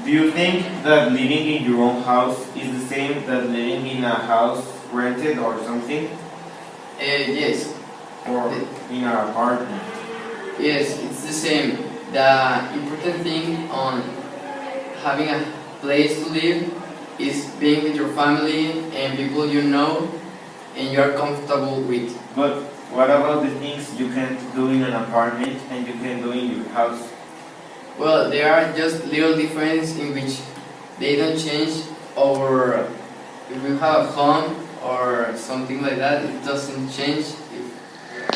Do you think that living in your own house is the same that living in a house rented or something? Yes. Or in an apartment? Yes, it's the same. The important thing on having a place to live is being with your family and people you know and you are comfortable with. But what about the things you can't do in an apartment and you can do in your house? Well, there are just little differences in which they don't change over if you have a home or something like that, it doesn't change.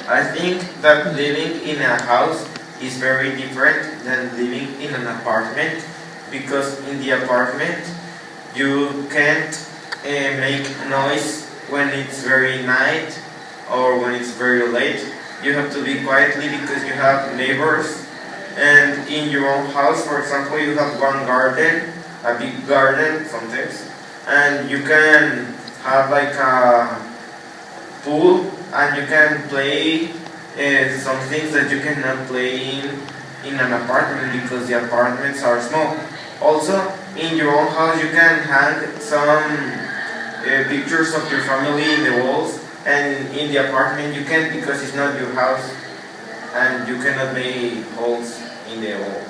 I think that living in a house is very different than living in an apartment, because in the apartment you can't make noise when it's very night or when it's very late. You have to be quietly because you have neighbors. And in your own house, for example, you have one garden, a big garden sometimes, and you can have like a pool and you can play some things that you cannot play in an apartment because the apartments are small. Also, in your own house you can hang some pictures of your family in the walls, and in the apartment you can't because it's not your house and you cannot make holes in the wall.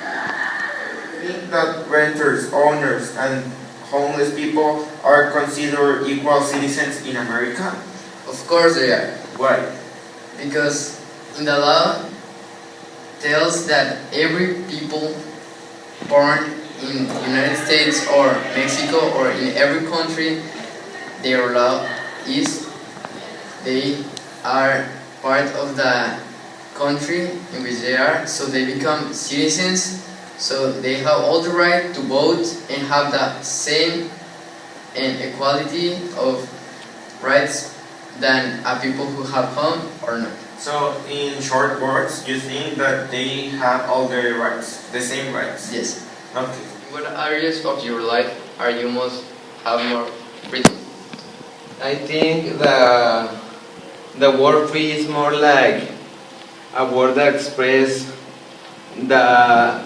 I think that renters, owners, and homeless people are considered equal citizens in America. Of course they are. Why? Because in the law tells that every people born in United States or Mexico or in every country, their law is they are part of the country in which they are, so they become citizens, so they have all the right to vote and have the same and equality of rights than a people who have home or not. So, in short words, you think that they have all the rights, the same rights? Yes. Okay. What areas of your life are you most have more freedom? I think the word free is more like a word that expresses the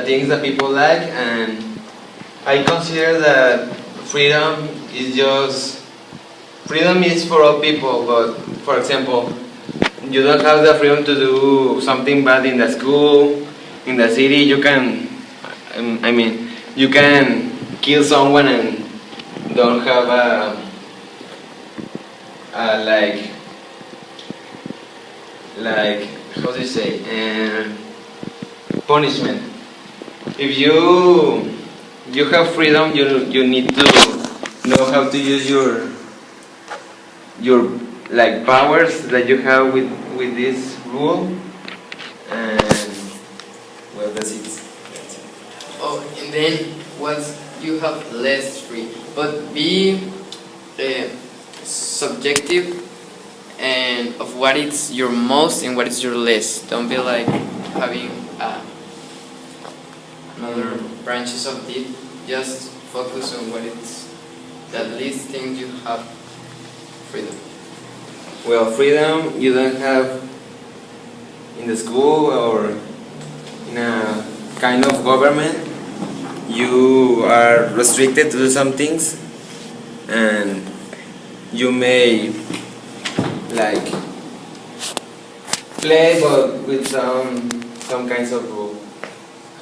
things that people like, and I consider that freedom is for all people. But for example, you don't have the freedom to do something bad in the school, in the city. You can, you can kill someone and don't have like how do you say, punishment. If you have freedom, you need to know how to use your like powers that you have with this rule, and well, that's it. Oh, and then once you have less free, but be subjective and of what is your most and what is your less. Don't be like having another branches of it. Just focus on what it's the least thing you have freedom. Well, freedom you don't have in the school or in a kind of government. You are restricted to do some things, and you may like play, but with some kinds of rule.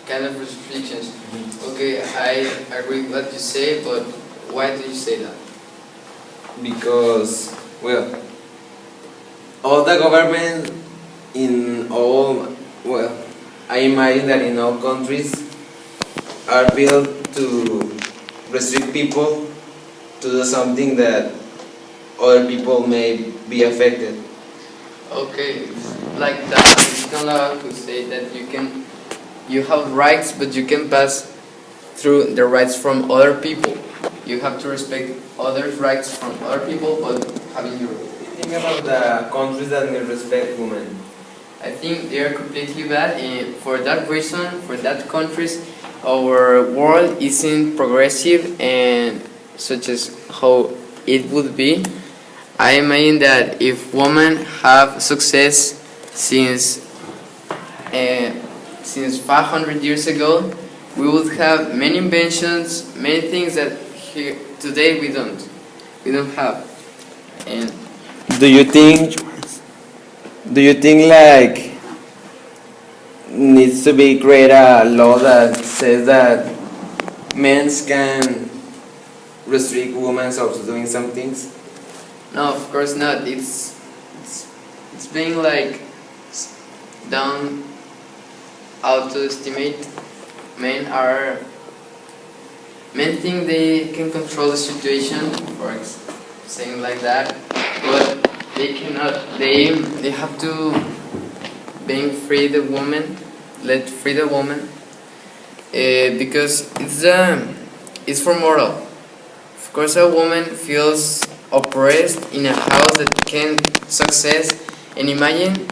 Kind of restrictions. Okay, I agree with what you say, but why do you say that? Because, well, all the government I imagine that in all countries are built to restrict people to do something that other people may be affected. Okay, like the Mexican law could say that you have rights, but you can pass through the rights from other people. You have to respect others' rights from other people, but having your. Think about the countries that may respect women. I think they are completely bad, and for that reason, for that countries, our world isn't progressive and such as how it would be. I imagine that if women have success since 500 years ago, we would have many inventions, many things that today we don't have. And Do you think? Do you think like needs to be create a law that says that men can restrict women also doing some things? no, of course not. It's being like done out to estimate. Men think they can control the situation, for saying like that, but they cannot. They have to being free the woman, let free the woman, because it's for moral. Of course, a woman feels oppressed in a house that can success, and imagine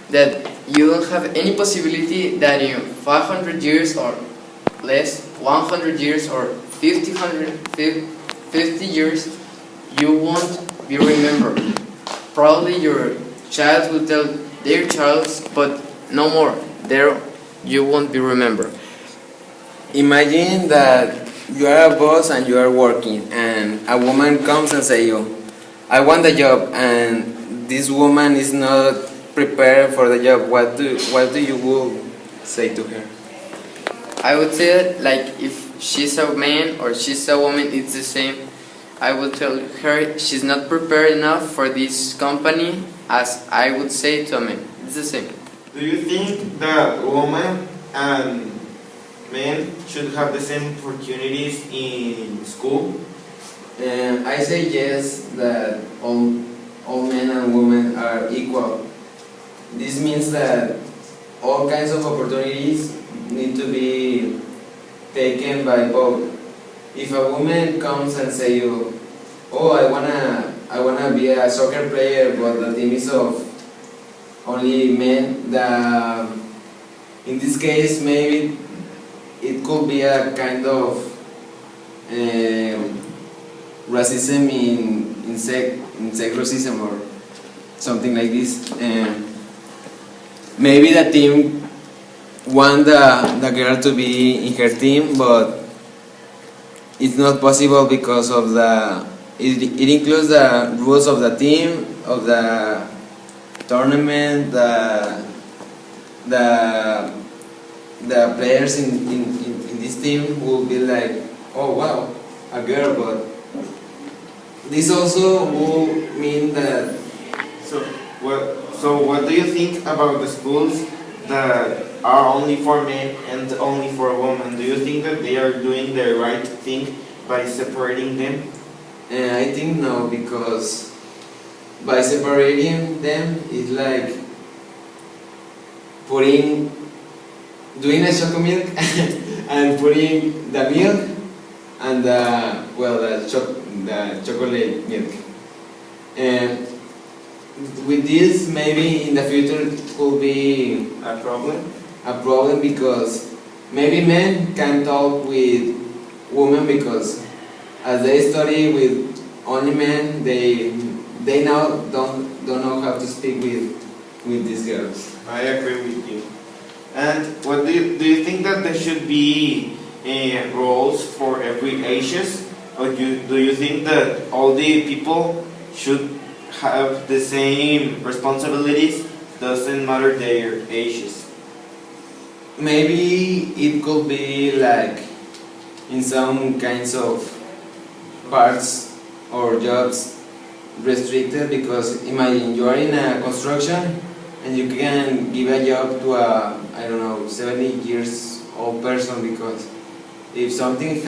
that you don't have any possibility that in 500 years or less, 100 years or 50 years, you won't be remembered. Probably your child will tell their child, but no more. There, you won't be remembered. Imagine that you are a boss and you are working, and a woman comes and say you, I want the job, and this woman is not prepared for the job. What do you will say to her? I would say that, like, if she's a man or she's a woman, it's the same. I would tell her she's not prepared enough for this company as I would say to a man. It's the same. Do you think that women and men should have the same opportunities in school? I say yes, that all men and women are equal. This means that all kinds of opportunities need to be taken by both. If a woman comes and say you, oh, I wanna be a soccer player, but the team is of only men, in this case maybe it could be a kind of racism in sex racism or something like this. Maybe the team want the girl to be in her team, but it's not possible because of it includes the rules of the team, of the tournament, the players in this team will be like, oh wow, a girl, but this also will mean that. So what do you think about the schools that are only for men and only for women? Do you think that they are doing the right thing by separating them? I think no, because by separating them, it's like doing a chocolate milk and putting the milk and the chocolate milk. And with this, maybe in the future it could be A problem? a problem because maybe men can talk with women because as they study with only men, they now don't know how to speak with these girls. I agree with you. And what do you think that there should be roles for every ages, or do you think that all the people should have the same responsibilities? Doesn't matter their ages. Maybe it could be like in some kinds of parts or jobs restricted, because imagine you are in a construction and you can give a job to a 70 years old person, because if something